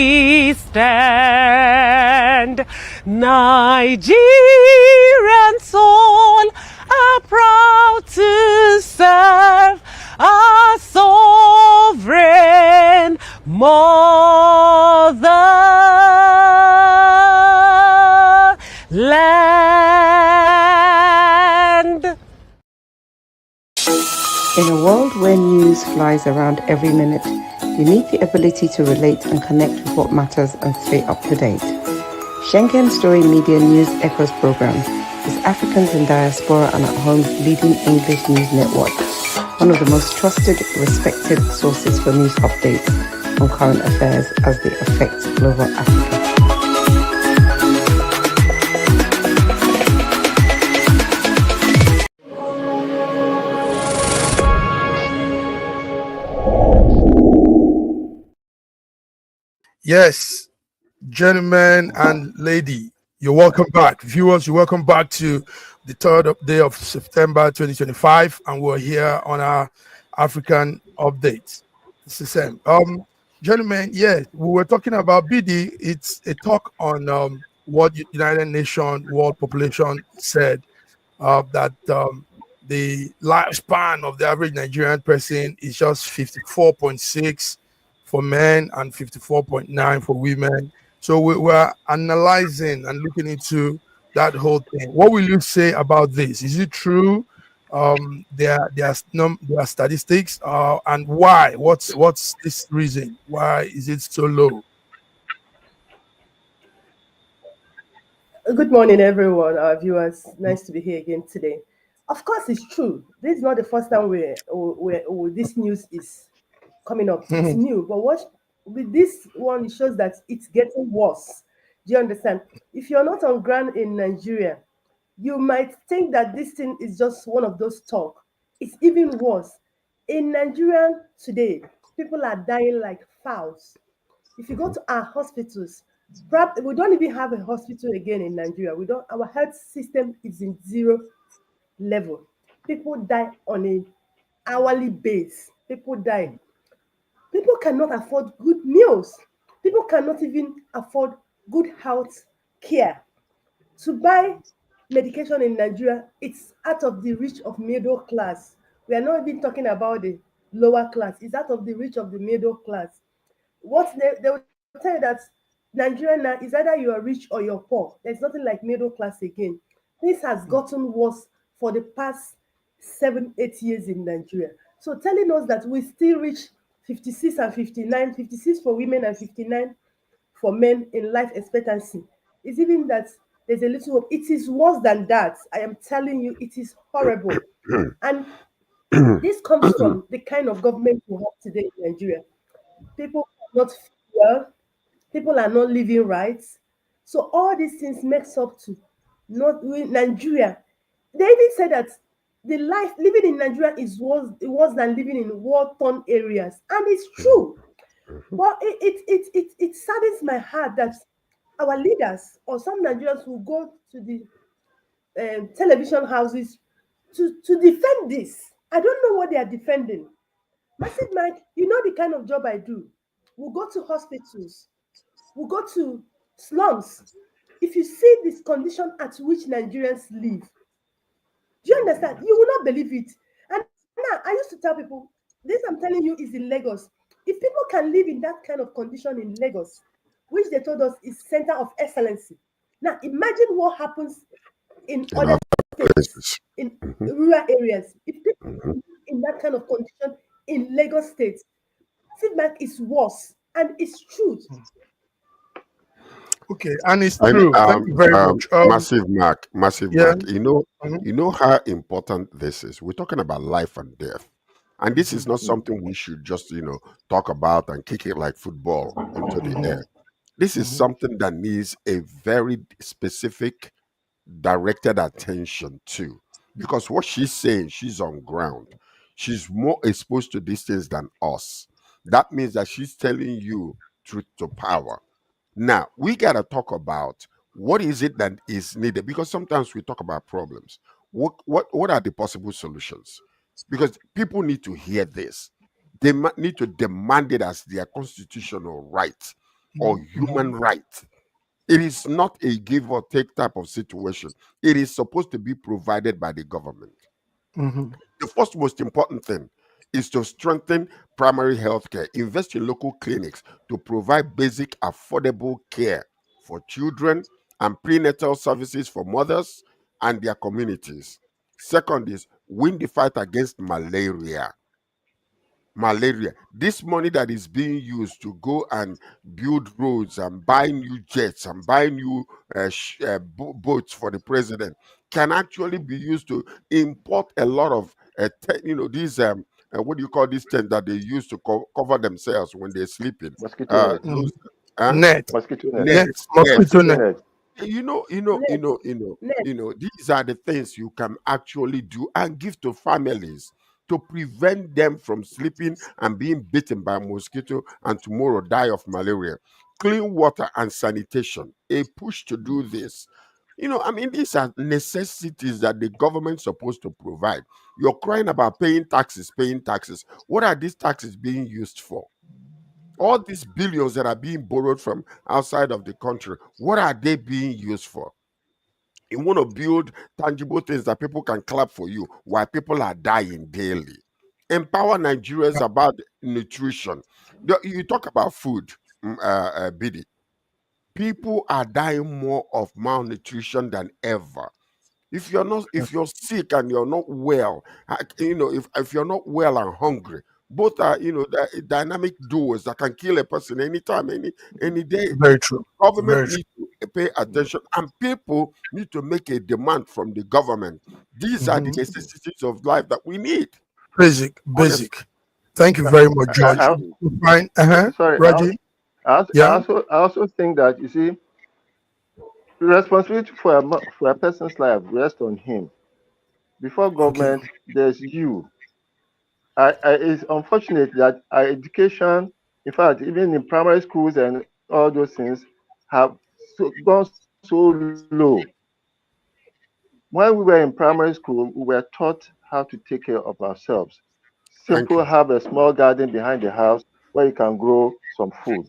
we stand. Nigerians all are proud to serve our sovereign motherland. In a world where news flies around every minute, you need the ability to relate and connect with what matters and stay up to date. Schengen Story Media News Echoes program is Africans in Diaspora and at Home's leading English news network, one of the most trusted, respected sources for news updates on current affairs as they affect global Africa. Yes, gentlemen and lady, you're welcome back. Viewers, you're welcome back to the third day of September 2025, and we're here on our African update. It's the same. Gentlemen, yeah, we were talking about BD. It's a talk on what United Nations World Population said that the lifespan of the average Nigerian person is just 54.6 for men and 54.9 for women. So we were analyzing and looking into that whole thing. What will you say about this? Is it true? There are statistics, and why? What's this reason? Why is it so low? Good morning, everyone, our viewers. Nice to be here again today. Of course, it's true. This is not the first time where this news is coming up. It's new, but with this one, it shows that it's getting worse. Do you understand? If you're not on ground in Nigeria, you might think that this thing is just one of those talk. It's even worse. In Nigeria today, people are dying like fowls. If you go to our hospitals, we don't even have a hospital again in Nigeria. We don't. Our health system is in zero level. People die on a hourly base. People die. People cannot afford good meals. People cannot even afford good health care. To buy medication in Nigeria, it's out of the reach of middle class. We are not even talking about the lower class. It's out of the reach of the middle class. What they will tell you that Nigeria now is either you are rich or you're poor. There's nothing like middle class again. This has gotten worse for the past 7, 8 years in Nigeria. So telling us that we still reach 56 and 59, 56 for women and 59 for men in life expectancy is even that there's a little hope. It is worse than that. I am telling you, it is horrible. And this comes from the kind of government we have today in Nigeria. People are not well, people are not living right. So all these things makes up to not Nigeria. They even say that the life living in Nigeria is worse than living in war-torn areas, and it's true. But it saddens my heart that our leaders or some Nigerians will go to the television houses to defend this. I don't know what they are defending. Massive Mike, you know the kind of job I do. We'll go to hospitals, we'll go to slums. If you see this condition at which Nigerians live, do you understand? You will not believe it. And now I used to tell people, this I'm telling you is in Lagos. If people can live in that kind of condition in Lagos, which they told us is center of excellency. Now imagine what happens in other states, in rural areas. If people live in that kind of condition in Lagos State, feedback is worse, and it's truth. Okay, and it's true. Thank you very much. Massive Mark. Yeah. You know how important this is. We're talking about life and death. And this is not something we should just, talk about and kick it like football onto the air. This is something that needs a very specific, directed attention to. Because what she's saying, she's on ground. She's more exposed to these things than us. That means that she's telling you truth to power. Now, we got to talk about what is it that is needed, because sometimes we talk about problems. What are the possible solutions? Because people need to hear this. They need to demand it as their constitutional right. or human right. It is not a give or take type of situation. It is supposed to be provided by the government. Mhm. The first most important thing is to strengthen primary health care, invest in local clinics to provide basic, affordable care for children and prenatal services for mothers and their communities. Second is win the fight against malaria. This money that is being used to go and build roads and buy new jets and buy new boats for the president can actually be used to import a lot of these what do you call these tents that they use to cover themselves when they're sleeping, Mosquito net. Mhm. those uh, Net, Mosquito net. net. net, Yes, mosquito Mosquito net. net. Net, net. these are the things you can actually do and give to families to prevent them from sleeping and being bitten by mosquito and tomorrow die of malaria. Clean water and sanitation, a push to do this. These are necessities that the government's supposed to provide. You're crying about paying taxes, paying taxes. What are these taxes being used for? All these billions that are being borrowed from outside of the country, what are they being used for? You want to build tangible things that people can clap for you while people are dying daily. Empower Nigerians about nutrition. You talk about food, Bidi. People are dying more of malnutrition than ever. If you're sick and you're not well, if you're not well and hungry, both are dynamic duos that can kill a person anytime, any day. Very true. Government Very true. needs to pay attention, and people need to make a demand from the government. These are the Mhm. necessities of life that we need. Basic, Honestly, basic. Thank you Now, very much, I, George. I, Fine. sorry, Raji. Yeah. I also think that you see, responsibility for for a person's life rests on him. Before Okay. government, there's you. It's unfortunate that our education, in fact, even in primary schools and all those things, have gone so low. When we were in primary school, we were taught how to take care of ourselves. thank Simple, you. have a small garden behind the house where you can grow some food.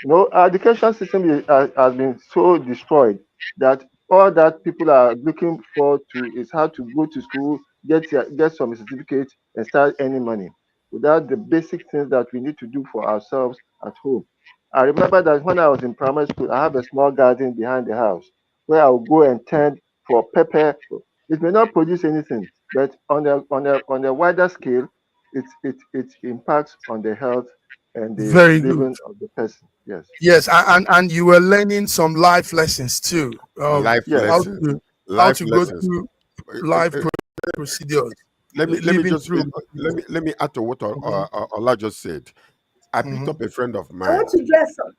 Our education system has been so destroyed that all that people are looking for to is how to go to school, get some certificate, and start earning money without the basic things that we need to do for ourselves at home. I remember that when I was in primary school, I have a small garden behind the house where I will go and tend for pepper. It may not produce anything, but on a wider scale, it impacts on the health and the Very good. living of the person. Yes. Yes, and you were learning some life lessons too. Life Yes. How lessons. to how Life to go lessons. through Uh, uh, life uh, procedures, let me living just through. let me add to what Mhm. Ola just said. I picked Mhm. up a friend of I want mine. to dress up.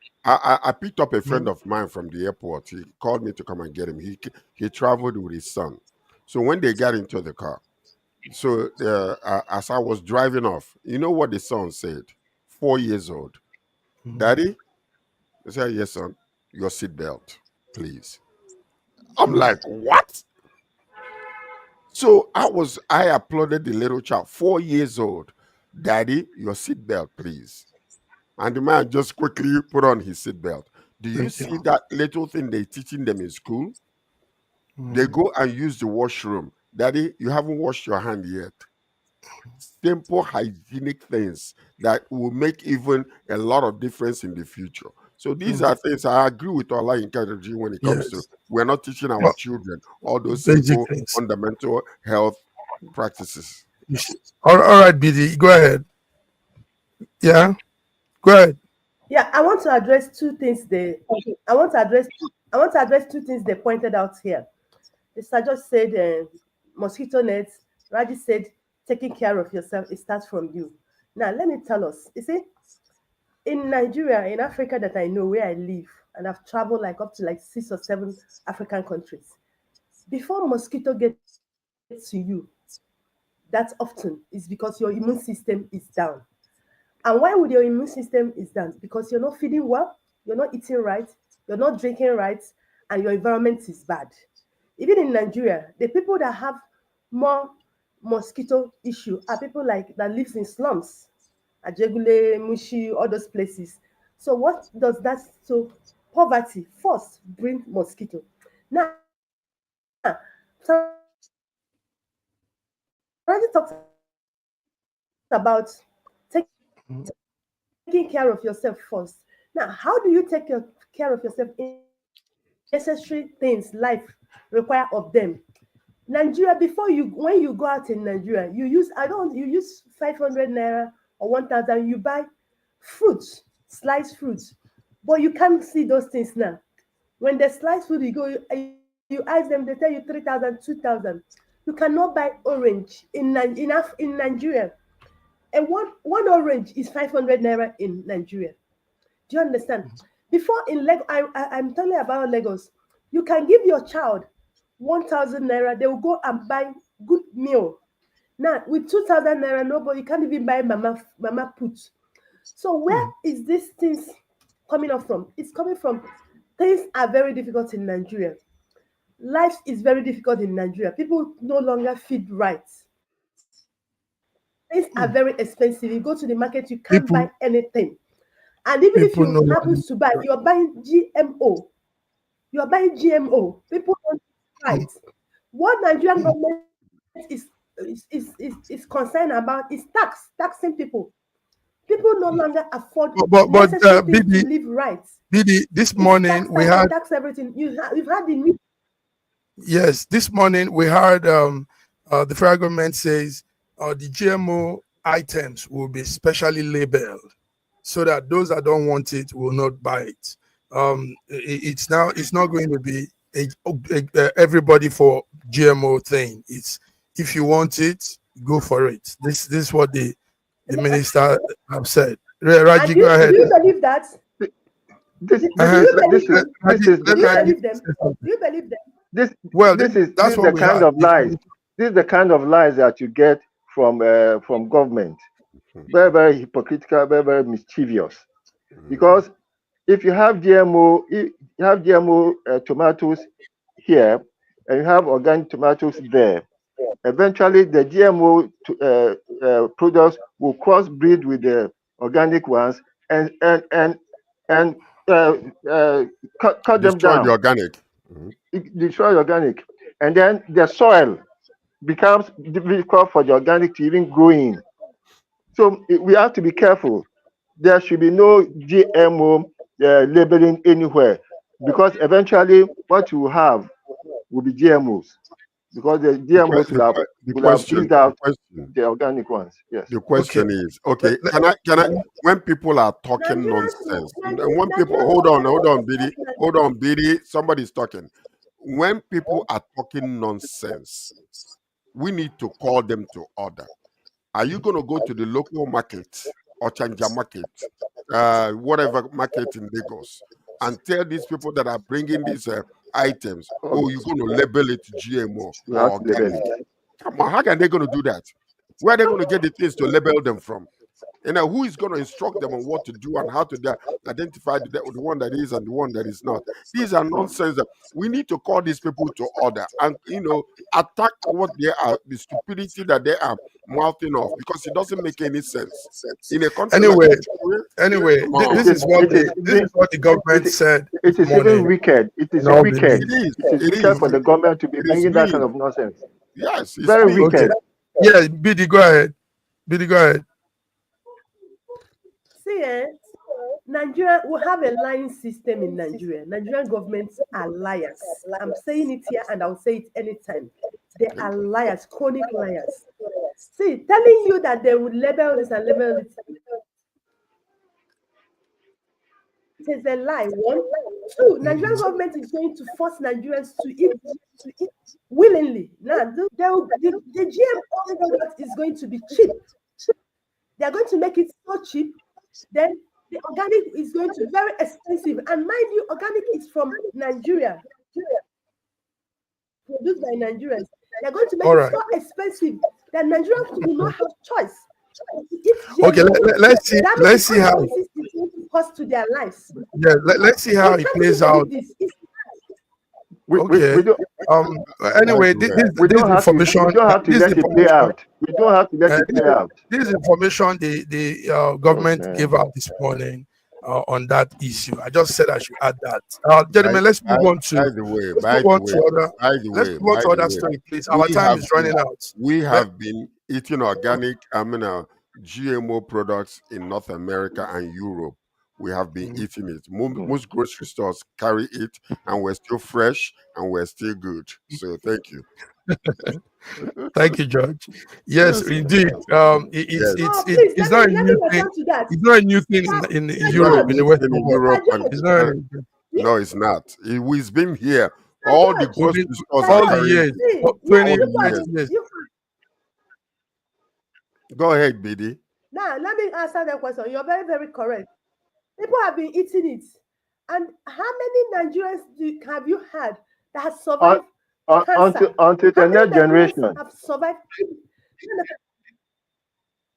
I picked up a friend Mhm. of mine from the airport. He called me to come and get him. He traveled with his son. So when they got into the car, so as I was driving off, you know what the son said? 4 years old. Mhm. Daddy, I said, yes, son. Your seatbelt, please. I'm Mhm. like, what? So I applauded the little child, 4 years old. Daddy, your seatbelt, please. And the man just quickly put on his seatbelt. Do you Thank you. see that little thing they're teaching them in school? They Mhm. go and use the washroom. Daddy, you haven't washed your hand yet. Simple hygienic things that will make even a lot of difference in the future. So these Mhm. are things I agree with Allah in Kaji when it comes to Yes. we're not teaching our Well, children all those basic simple things. fundamental health practices. All right, BD. Go ahead. Yeah. Go ahead. Yeah, I want to address two things they. I want to address. I want to address two things they pointed out here. Mr. just said mosquito nets. Raji said taking care of yourself. It starts from you. Now let me tell us. You see, in Nigeria, in Africa that I know where I live, and I've traveled like up to like 6 or 7 African countries. Before mosquito gets to you, that often is because your immune system is down. And why would your immune system is down? Because you're not feeding well, you're not eating right, you're not drinking right, and your environment is bad. Even in Nigeria, the people that have more mosquito issue are people like that lives in slums, Ajegule, Mushi, all those places. So what does that? So poverty first bring mosquito. Now, already talked about taking care of yourself first. Now, how do you take care of yourself? Necessary things life require of them. Nigeria, when you go out in Nigeria, you use 500 naira or 1,000. You buy fruits, sliced fruits, but you can't see those things now. When they slice food, you ask them, they tell you 3,000, 2,000. You cannot buy orange in Nigeria. And one orange is 500 naira in Nigeria. Do you understand? Before in Lagos, I'm telling you about Lagos. You can give your child 1,000 naira, they will go and buy good meal. Now with 2,000 naira, nobody can't even buy mama put. So where is these things coming up from? It's coming from things are very difficult in Nigeria. Life is very difficult in Nigeria. People no longer feed right. Things are very expensive. You go to the market, you can't buy anything. And even if you happen to buy, you're buying GMO. You're buying GMO. People don't fight. What Nigerian government is concerned about is taxing people. People no longer afford BD, to live right. BD, this morning we had tax everything. You've had the news. Yes, this morning we heard the federal government says the GMO items will be specially labeled so that those that don't want it will not buy it. It's not going to be a everybody for GMO thing. It's if you want it, go for it. This is what the minister have said. Raji, go ahead. Do you believe that? Do you believe them? This is the kind of lies. This is the kind of lies that you get from government. Very, very hypocritical, very, very mischievous. Because if you have GMO, tomatoes here, and you have organic tomatoes there, eventually the GMO products will crossbreed with the organic ones and cut them down. The organic. It destroys organic, and then the soil becomes difficult for the organic to even grow in. So we have to be careful. There should be no GMO labeling anywhere, because eventually what you have will be GMOs, because the GMOs will have squeezed out the organic ones. Yes. The question is, okay, can I when people are talking nonsense, and when people hold on, BD, somebody's talking. When people are talking nonsense, we need to call them to order. Are you going to go to the local market or Chanja market, whatever market in Lagos, and tell these people that are bringing these items, oh, you're going to label it GMO or organic? Come on, how are they going to do that? Where are they going to get the things to label them from? And who is going to instruct them on what to do and how to identify the one that is and the one that is not? These are nonsense. We need to call these people to order and, attack what they are, the stupidity that they are mouthing off, because it doesn't make any sense. In a country this is what the government said. It is even wicked. It is wicked. It is wicked for the government to be bringing that kind of nonsense. Yes, it's very wicked. Okay. Yeah, BD, go ahead. See, Nigeria will have a lying system in Nigeria. Nigerian governments are liars. I'm saying it here and I'll say it anytime. They are liars, chronic liars. See, telling you that they would label this and label it. It is a lie. 1, 2, Nigerian government is going to force Nigerians to eat willingly. Now, the GMO product is going to be cheap. They are going to make it so cheap. Then the organic is going to be very expensive. And mind you, organic is from Nigeria. Produced by Nigerians. They're going to make it so expensive that Nigerians will not have choice. Okay, let's see how it costs to their lives. Yeah, let's see how it plays out. Anyway, this information. We don't have to let it play out. We don't have to let it play out. This information the government gave out this morning. on that issue. I just said I should add that. Gentlemen, let's move on to by the way, let's by move the on way, to other by the let's way, move on by to the other way, story, please. Our we time have is running been out. we Let- have been eating organic, GMO products in North America and Europe. We have been Mhm. eating it. Most grocery stores carry it, and we're still fresh and we're still good. So thank you. Thank you, George. Yes, indeed. Yes, Oh, please It's let not me a let me new thing. respond to that. It's not a new thing in Sir not a Europe, in George, the new Western thing in world. Sir Europe, and It's George, not a and new thing. no, it's not. It's been here. Sir All the George, We've been grocery stores Sir are all the George. carrying years, it. See, yeah, 20 All you the first, years. years. you Go ahead, BD. now let me answer that question. You're very, very correct. People have been eating it. And how many Nigerians have you had that has Un- survived until cancer? until How the many next Nigerians generation. have survived?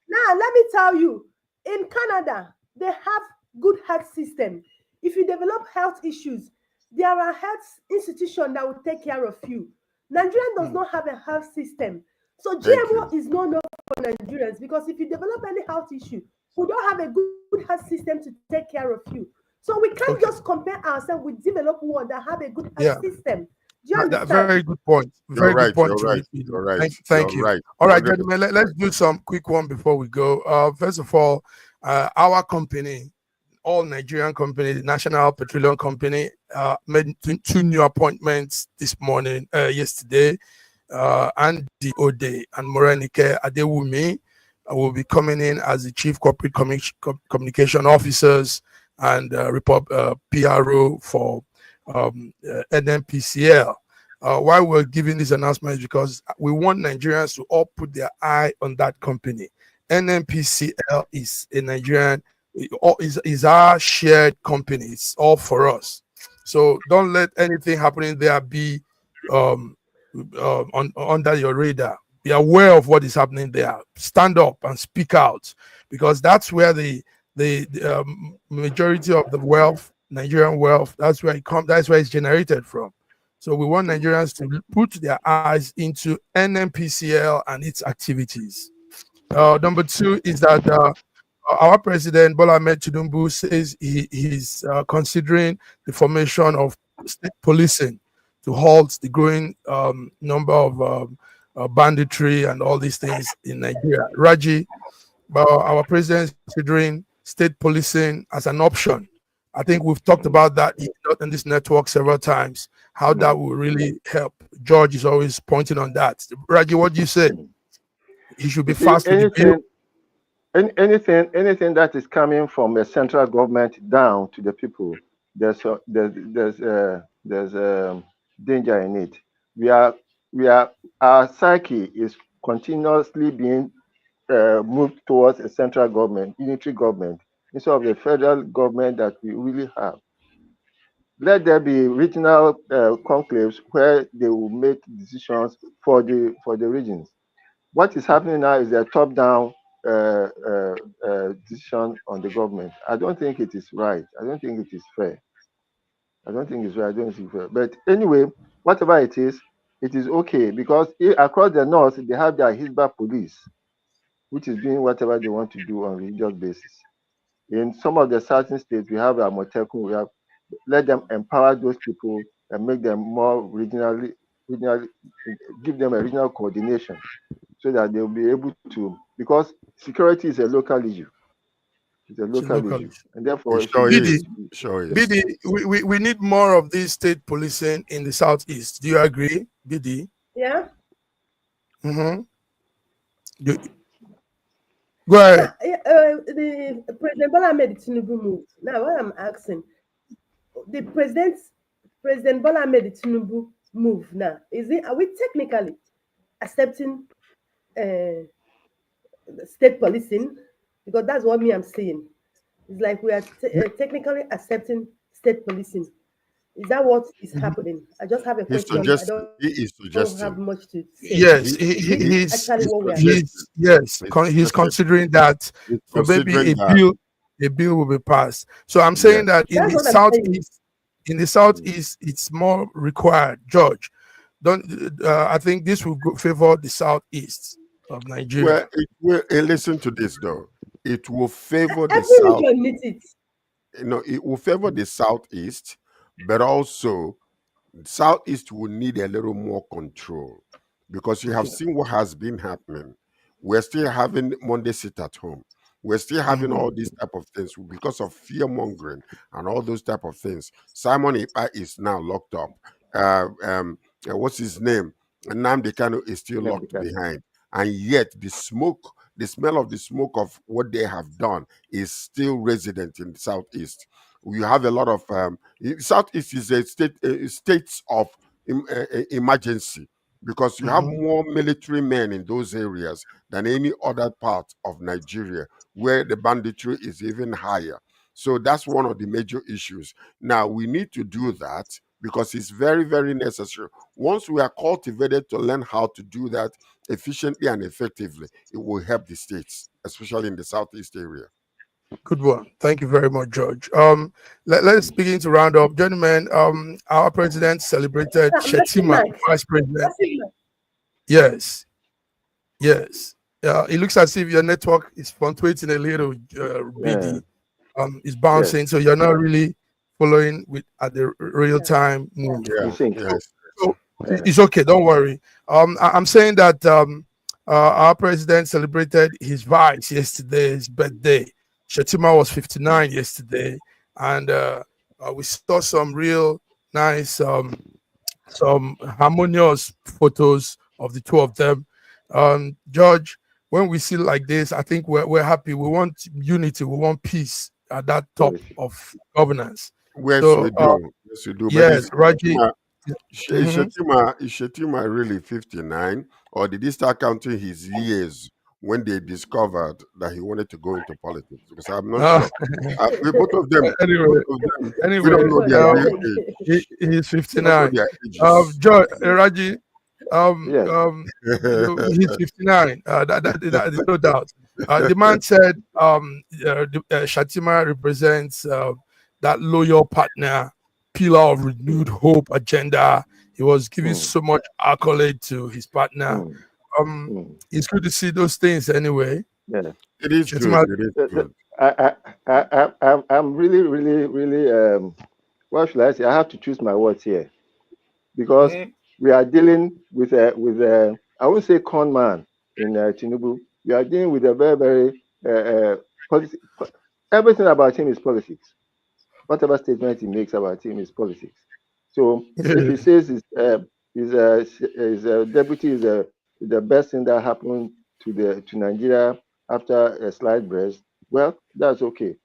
Now, let me tell you, in Canada, they have good health system. If you develop health issues, there are health institutions that will take care of you. Nigeria does not have a health system. So Thank you. GMO is not enough for Nigerians because if you develop any health issue, we don't have a good health system to take care of you. So we can't Okay. just compare ourselves with developed world that have a good Yeah. health system. Do you That understand? very good point. You're Very good right. point You're to right. make. Peter. You're right. Thank You're you. right. All right, 100%. gentlemen, let's do some quick one before we go. First of all, our company, all Nigerian company, the National Petroleum Company, made two new appointments this morning, yesterday. Andy Ode and Morenike Adewumi will be coming in as the Chief Corporate Communication Officers and PRO for NNPCL. Why we're giving this announcement is because we want Nigerians to all put their eye on that company. NNPCL is a Nigerian, is our shared company. It's all for us. So don't let anything happening there be under your radar. Be aware of what is happening there. Stand up and speak out, because that's where the majority of the wealth, Nigerian wealth, that's where it comes. That's where it's generated from. So we want Nigerians to put their eyes into NNPCL and its activities. Number two is that our president Bola Ahmed Tinubu says he's considering the formation of state policing to halt the growing number of banditry and all these things in Nigeria. Raji, our president is considering state policing as an option. I think we've talked about that in this network several times, how that will really help. George is always pointing on that. Raji, what do you say? He should be You see, fast with the bill. anything that is coming from the central government down to the people, there's danger in it. Our psyche is continuously being moved towards a central government, unitary government, instead of the federal government that we really have. Let there be regional conclaves where they will make decisions for the regions. What is happening now is a top-down decision on the government. I don't think it is right. I don't think it is fair. I don't think it's right. I don't think it's fair. But anyway, whatever it is okay because across the north they have their Hisbah police, which is doing whatever they want to do on a religious basis. In some of the certain states, we have Amotekun. We have let them empower those people and make them more regionally, give them a regional coordination so that they'll be able to, because security is a local issue. It's a local issue. And therefore, It sure Bidi, is. Sure is. Bidi, we need more of this state policing in the southeast. Do you agree, Bidi? Yeah. Mm-hmm. Go ahead. The President Bola Ahmed Tinubu move. Now, what I'm asking, the President Bola Ahmed Tinubu move now, are we technically accepting state policing? Because that's what I'm saying. It's like we are technically accepting state policing. Is that what is happening? I just have a He question. he is I don't have suggesting. much to say. Yes, Is this actually what we are he's considering that maybe Considering that. a bill will be passed. So I'm saying that in That's the what I'm saying. southeast, it's more required. George, don't I think this will favor the southeast of Nigeria. Well, listen to this though. It will favor the Every south. region needs it. it will favor the Southeast, but also Southeast will need a little more control, because you have seen what has been happening. We're still having Monday sit at home. We're still having all these type of things because of fear mongering and all those type of things. Simon Ipa is now locked up. What's his name? Nnamdi Kanu is still Nnamdi locked Kanu. behind, and yet the smell of the smoke of what they have done is still resident in the Southeast. We have a lot of Southeast is a states of emergency, because you have more military men in those areas than any other part of Nigeria, where the banditry is even higher. So that's one of the major issues. Now we need to do that because it's very, very necessary. Once we are cultivated to learn how to do that efficiently and effectively, it will help the states, especially in the Southeast area. Good one. Thank you very much, George. Let's begin to round up. Gentlemen, our president celebrated Shetima, vice president. Yes. Yes. It looks as if your network is fluctuating a little, BD. It's bouncing, so you're not really following with at the real time move. Yeah. Yes. So it's okay, don't worry. I'm saying that our president celebrated his vice yesterday, his birthday. Shetima was 59 yesterday, and we saw some real nice, some harmonious photos of the two of them. George, when we see like this, I think we're happy. We want unity, we want peace at that top of governance. Yes, So, we do. Yes, we do. yes, Raji. Is Shetima really 59, or did he start counting his years when they discovered that he wanted to go into politics? Because I'm not sure. Both of them, Anyway, we don't know their real age. He's We don't know 59. their ages. George, Raji, Yes. he's 59. That is no doubt. The man said Shetima represents that loyal partner, pillar of renewed hope agenda. He was giving so much accolade to his partner. It's good to see those things anyway. Yeah. It is Shetima, good. It is good. I'm really, really, really. What should I say? I have to choose my words here, because we are dealing with I won't say con man in Tinubu. We are dealing with a very, very everything about him is politics. Whatever statement he makes about him is politics. So if he says his deputy is the best thing that happened to Nigeria after a slight breast, well, that's okay,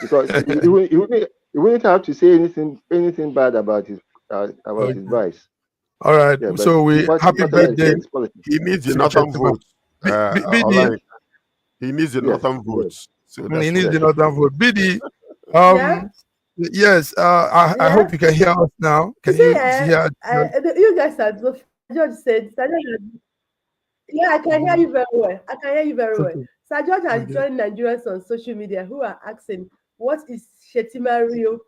because he wouldn't have to say anything bad about his vice. All right. Yeah, so happy birthday. He needs the northern votes. He needs the northern votes. So he needs the northern vote. BD, yes, I hope you can hear us now. Can you hear? You guys are George said. Yeah, I can hear you very well. Sir George has joined Nigerians on social media who are asking, what is Shetima real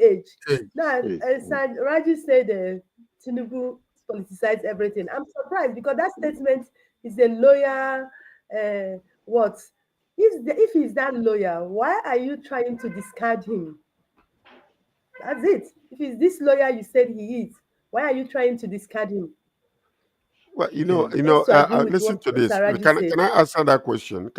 age? Now, Sir Raji said Tinubu politicized everything. I'm surprised, because that statement is a lawyer. What? If he's that lawyer, why are you trying to discard him? That's it. If he's this lawyer you said he is, why are you trying to discard him? Well, listen to this. Can I answer that question?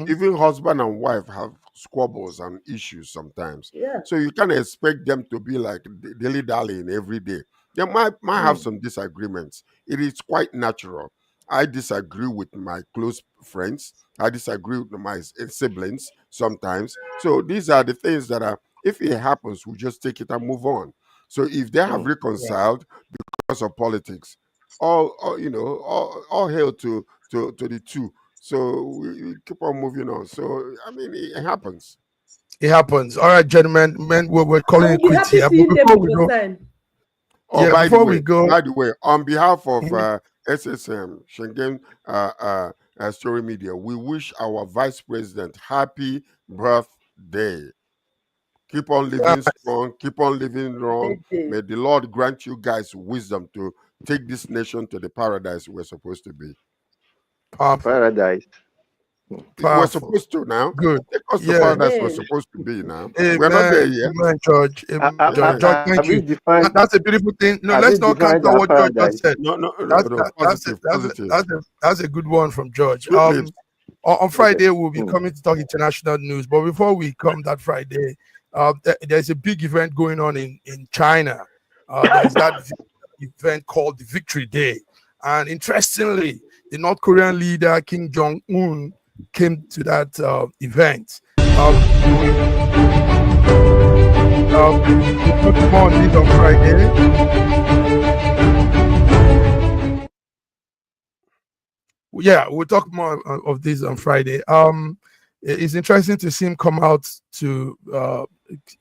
Even husband and wife have squabbles and issues sometimes. Yeah. So you can't expect them to be like dilly-dallying every day. They might have some disagreements. It is quite natural. I disagree with my close friends. I disagree with my siblings sometimes. So these are the things that are, if it happens, we just take it and move on. So if they have reconciled because of politics, all hail to the two. So we keep on moving on. So I mean, it happens. It happens. All right, gentlemen, we're calling it quits here. But by the way, on behalf of SSM Schengen Story Media, we wish our vice president happy birthday. Keep on living strong. Keep on living wrong. May the Lord grant you guys wisdom to take this nation to the paradise we're supposed to be. Paradise. We're Powerful. supposed to now. Good. Take us to Yeah. paradise. We're Amen. supposed to be now. We're not there Amen. yet. Amen, George. Have George, Amen. thank you. we defined That's a beautiful thing. No, have let's we not defined counter our what George just paradise? said. No, That's positive. that's a good one from George. Sweet lips. On Friday we'll be Mm. coming to talk international news, but before we come that Friday, there's a big event going on in China. There's that event called the Victory Day, and interestingly, the North Korean leader Kim Jong-un came to that event. We'll talk more on this on Friday. Yeah, we'll talk more of this on Friday. It's interesting to see him come out to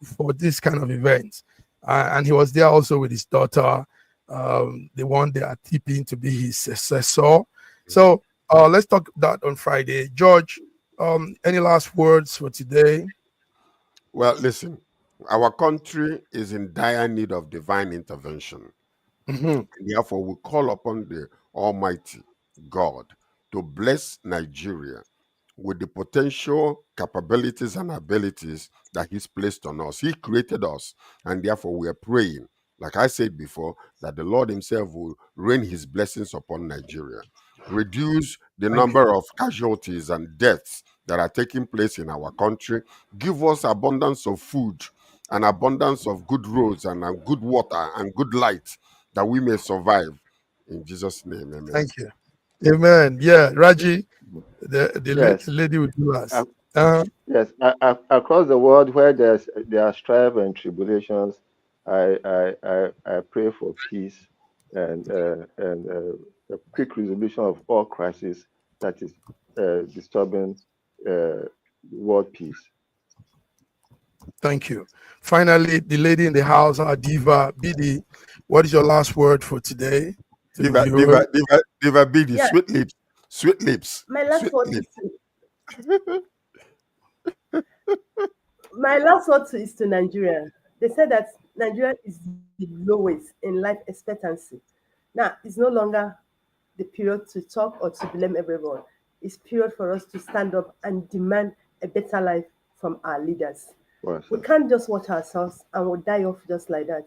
for this kind of event, and he was there also with his daughter, the one they are tipping to be his successor. So let's talk that on Friday. George, any last words for today? Well, listen, our country is in dire need of divine intervention. Mhm. Therefore, we call upon the Almighty God to bless Nigeria with the potential capabilities and abilities that He's placed on us. He created us, and therefore we are praying, like I said before, that the Lord Himself will rain His blessings upon Nigeria, reduce the number of casualties and deaths that are taking place in our country, give us abundance of food and abundance of good roads and good water and good light that we may survive. In Jesus' name, amen. Thank you. Amen. Yeah, Raji, the Yes. lady will do us. Yes, across the world where there are strife and tribulations, I pray for peace and a quick resolution of all crises that is disturbing world peace. Thank you. Finally, the lady in the house, our diva, BD, what is your last word for today? to the viewer? Diva BD, Yeah. sweet lips. My last Sweet word lips. My last word is to Nigeria. They said that Nigeria is the lowest in life expectancy. Now, it's no longer the period to talk or to blame everyone. It's period for us to stand up and demand a better life from our leaders. We can't just watch ourselves and we'll die off just like that.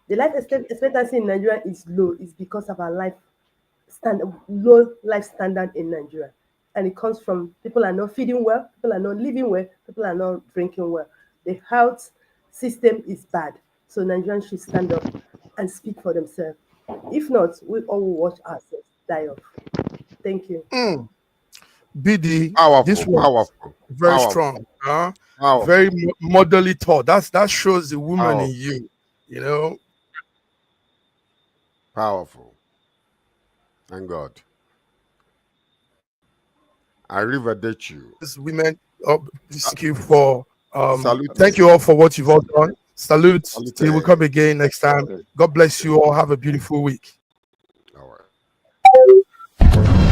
The life expectancy in Nigeria is low. It's because of our low life standard in Nigeria. And it comes from people are not feeding well, people are not living well, people are not drinking well. The health system is bad. So Nigerians should stand up and speak for themselves. If not, we all will watch ourselves die off. Thank you. BD, Powerful, this was powerful, very powerful, strong, powerful. very motherly thought. That shows the woman Powerful. in you, you know. Powerful. Thank God. Arrivederci. These women, thank you for Salute. thank you all for what you've all done. Salute. Salute. Till we come again next time. God bless you all. Have a beautiful week. All right.